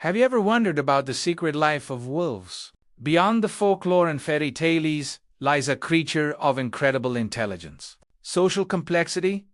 Have you ever wondered about the secret life of wolves? Beyond the folklore and fairy tales lies a creature of incredible intelligence, social complexity,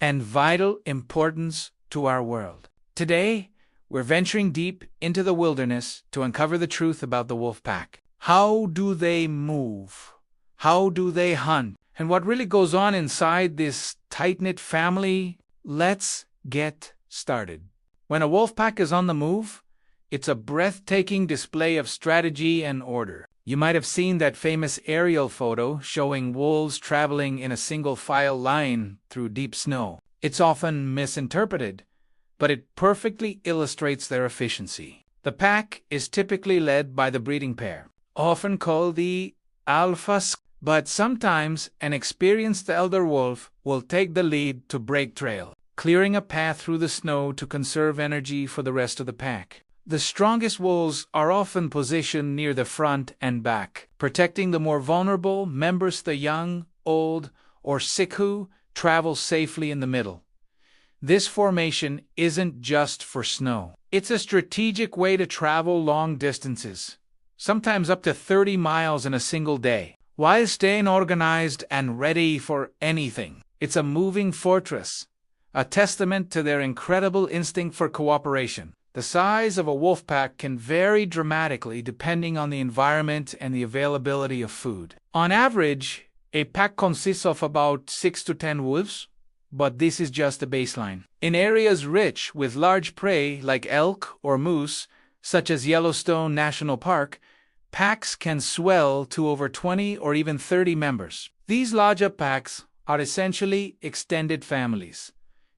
and vital importance to our world. Today, we're venturing deep into the wilderness to uncover the truth about the wolf pack. How do they move? How do they hunt? And what really goes on inside this tight-knit family? Let's get started. When a wolf pack is on the move, it's a breathtaking display of strategy and order. You might have seen that famous aerial photo showing wolves traveling in a single file line through deep snow. It's often misinterpreted, but it perfectly illustrates their efficiency. The pack is typically led by the breeding pair, often called the alphas, but sometimes an experienced elder wolf will take the lead to break trail, clearing a path through the snow to conserve energy for the rest of the pack. The strongest wolves are often positioned near the front and back, protecting the more vulnerable members. The young, old, or sick who travel safely in the middle. This formation isn't just for snow. It's a strategic way to travel long distances, sometimes up to 30 miles in a single day, while staying organized and ready for anything. It's a moving fortress, a testament to their incredible instinct for cooperation. The size of a wolf pack can vary dramatically depending on the environment and the availability of food. On average, a pack consists of about 6 to 10 wolves, but this is just the baseline. In areas rich with large prey like elk or moose, such as Yellowstone National Park, packs can swell to over 20 or even 30 members. These larger packs are essentially extended families,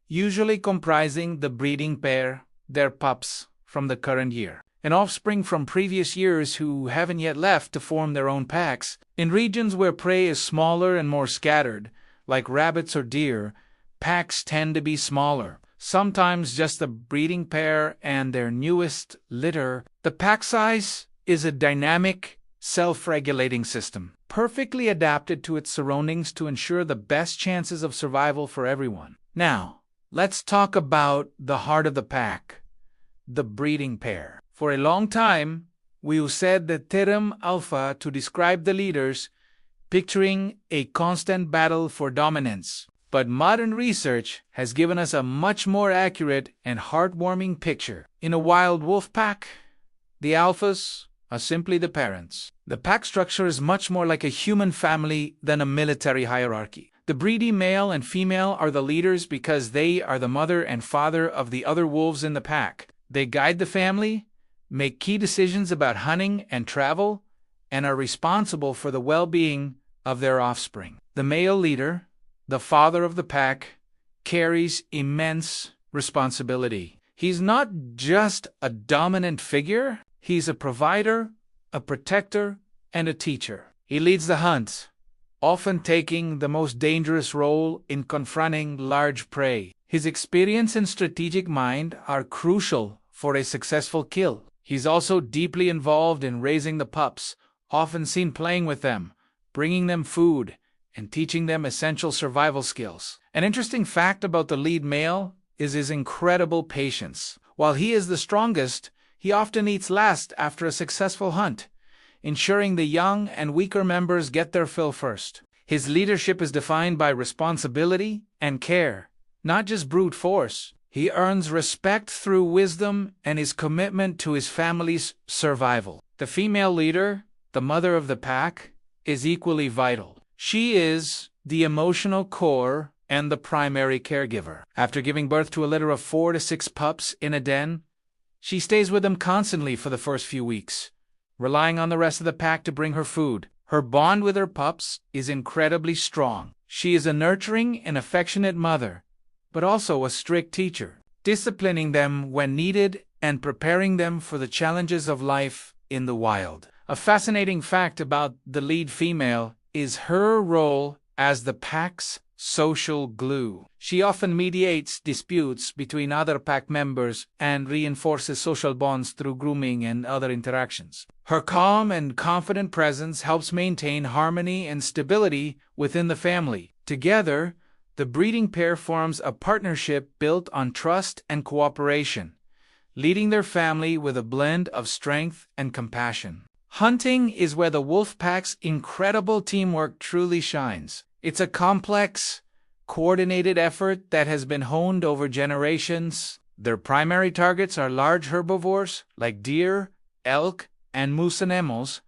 usually comprising the breeding pair, their pups from the current year, and offspring from previous years who haven't yet left to form their own packs. In regions where prey is smaller and more scattered, like rabbits or deer, packs tend to be smaller, sometimes just the breeding pair and their newest litter. The pack size is a dynamic, self-regulating system, perfectly adapted to its surroundings to ensure the best chances of survival for everyone. Now, let's talk about the heart of the pack, the breeding pair. For a long time, we have said the term alpha to describe the leaders, picturing a constant battle for dominance. But modern research has given us a much more accurate and heartwarming picture. In a wild wolf pack, the alphas are simply the parents. The pack structure is much more like a human family than a military hierarchy. The breeding male and female are the leaders because they are the mother and father of the other wolves in the pack. They guide the family, make key decisions about hunting and travel, and are responsible for the well-being of their offspring. The male leader, the father of the pack, carries immense responsibility. He's not just a dominant figure, he's a provider, a protector, and a teacher. He leads the hunts, often taking the most dangerous role in confronting large prey. His experience and strategic mind are crucial for a successful kill. He's also deeply involved in raising the pups, often seen playing with them, bringing them food, and teaching them essential survival skills. An interesting fact about the lead male is his incredible patience. While he is the strongest, he often eats last after a successful hunt, ensuring the young and weaker members get their fill first. His leadership is defined by responsibility and care, not just brute force. He earns respect through wisdom and his commitment to his family's survival. The female leader, the mother of the pack, is equally vital. She is the emotional core and the primary caregiver. After giving birth to a litter of 4 to 6 pups in a den, she stays with them constantly for the first few weeks, relying on the rest of the pack to bring her food. Her bond with her pups is incredibly strong. She is a nurturing and affectionate mother, but also a strict teacher, disciplining them when needed and preparing them for the challenges of life in the wild. A fascinating fact about the lead female is her role as the pack's social glue. She often mediates disputes between other pack members and reinforces social bonds through grooming and other interactions. Her calm and confident presence helps maintain harmony and stability within the family. Together, the breeding pair forms a partnership built on trust and cooperation, leading their family with a blend of strength and compassion. Hunting is where the wolf pack's incredible teamwork truly shines. It's a complex, coordinated effort that has been honed over generations. Their primary targets are large herbivores like deer, elk, and moose animals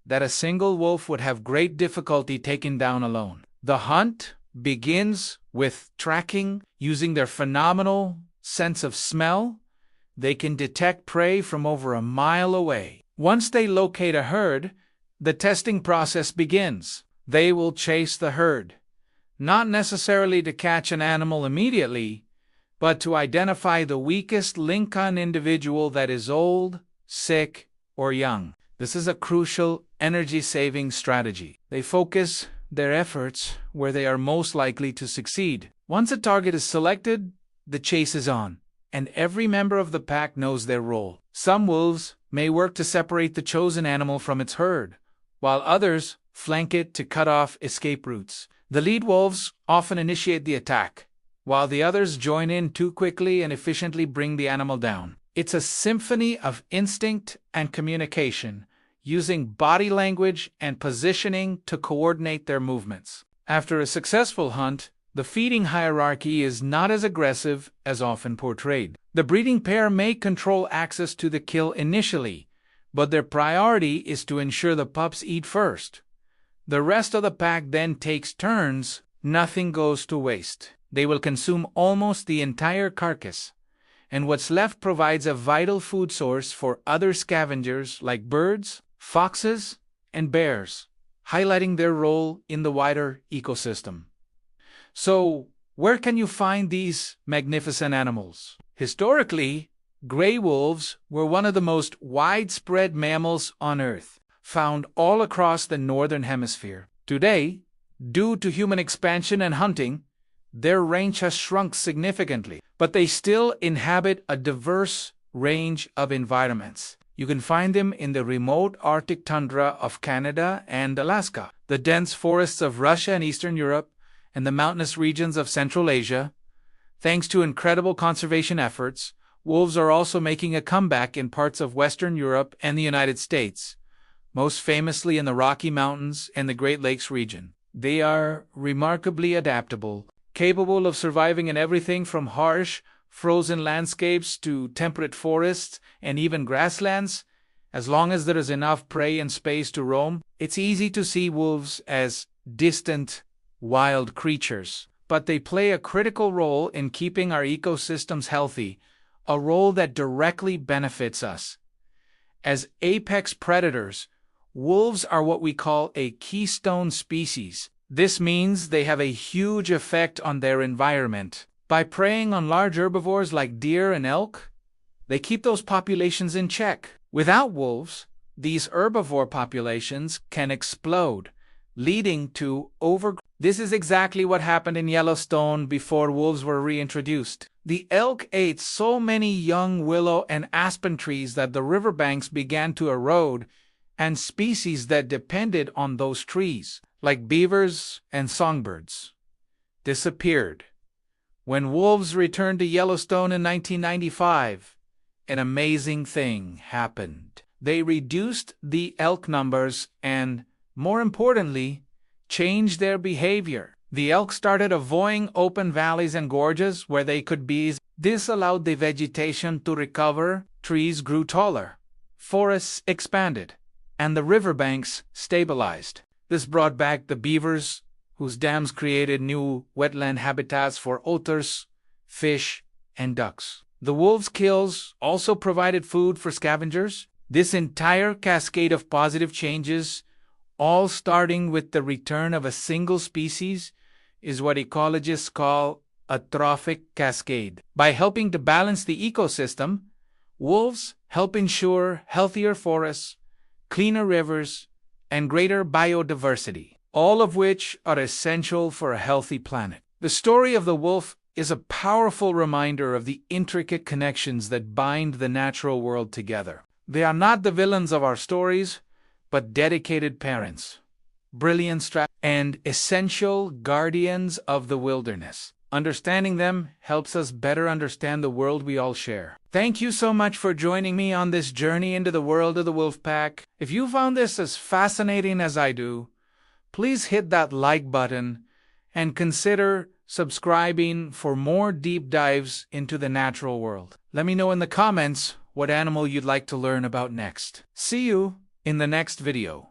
that a single wolf would have great difficulty taking down alone. The hunt begins with tracking. Using their phenomenal sense of smell, they can detect prey from over a mile away. Once they locate a herd, the testing process begins. They will chase the herd, not necessarily to catch an animal immediately, but to identify the weakest link on individual that is old, sick, or young. This is a crucial energy-saving strategy. They focus their efforts where they are most likely to succeed. Once a target is selected, the chase is on, and every member of the pack knows their role. Some wolves may work to separate the chosen animal from its herd, while others flank it to cut off escape routes. The lead wolves often initiate the attack, while the others join in to quickly and efficiently bring the animal down. It's a symphony of instinct and communication, using body language and positioning to coordinate their movements. After a successful hunt, the feeding hierarchy is not as aggressive as often portrayed. The breeding pair may control access to the kill initially, but their priority is to ensure the pups eat first. The rest of the pack then takes turns. Nothing goes to waste. They will consume almost the entire carcass, and what's left provides a vital food source for other scavengers like birds, foxes, and bears, highlighting their role in the wider ecosystem. So, where can you find these magnificent animals? Historically, gray wolves were one of the most widespread mammals on Earth, found all across the northern hemisphere. Today, due to human expansion and hunting, their range has shrunk significantly, but they still inhabit a diverse range of environments. You can find them in the remote Arctic tundra of Canada and Alaska, the dense forests of Russia and Eastern Europe, and the mountainous regions of Central Asia. Thanks to incredible conservation efforts, wolves are also making a comeback in parts of Western Europe and the United States, most famously in the Rocky Mountains and the Great Lakes region. They are remarkably adaptable, capable of surviving in everything from harsh, frozen landscapes to temperate forests and even grasslands. As long as there is enough prey and space to roam, it's easy to see wolves as distant, wild creatures. But they play a critical role in keeping our ecosystems healthy, a role that directly benefits us. As apex predators, wolves are what we call a keystone species. This means they have a huge effect on their environment. By preying on large herbivores like deer and elk, they keep those populations in check. Without wolves, these herbivore populations can explode, leading to overgrowth. This is exactly what happened in Yellowstone before wolves were reintroduced. The elk ate so many young willow and aspen trees that the riverbanks began to erode, and species that depended on those trees, like beavers and songbirds, disappeared. When wolves returned to Yellowstone in 1995, an amazing thing happened. They reduced the elk numbers and, more importantly, changed their behavior. The elk started avoiding open valleys and gorges where they could be. This allowed the vegetation to recover, trees grew taller, forests expanded, and the riverbanks stabilized. This brought back the beavers, whose dams created new wetland habitats for otters, fish, and ducks. The wolves' kills also provided food for scavengers. This entire cascade of positive changes, all starting with the return of a single species, is what ecologists call a trophic cascade. By helping to balance the ecosystem, wolves help ensure healthier forests, cleaner rivers, and greater biodiversity, all of which are essential for a healthy planet. The story of the wolf is a powerful reminder of the intricate connections that bind the natural world together. They are not the villains of our stories, but dedicated parents, brilliant and essential guardians of the wilderness. Understanding them helps us better understand the world we all share. Thank you so much for joining me on this journey into the world of the wolf pack. If you found this as fascinating as I do, please hit that like button and consider subscribing for more deep dives into the natural world. Let me know in the comments what animal you'd like to learn about next. See you in the next video.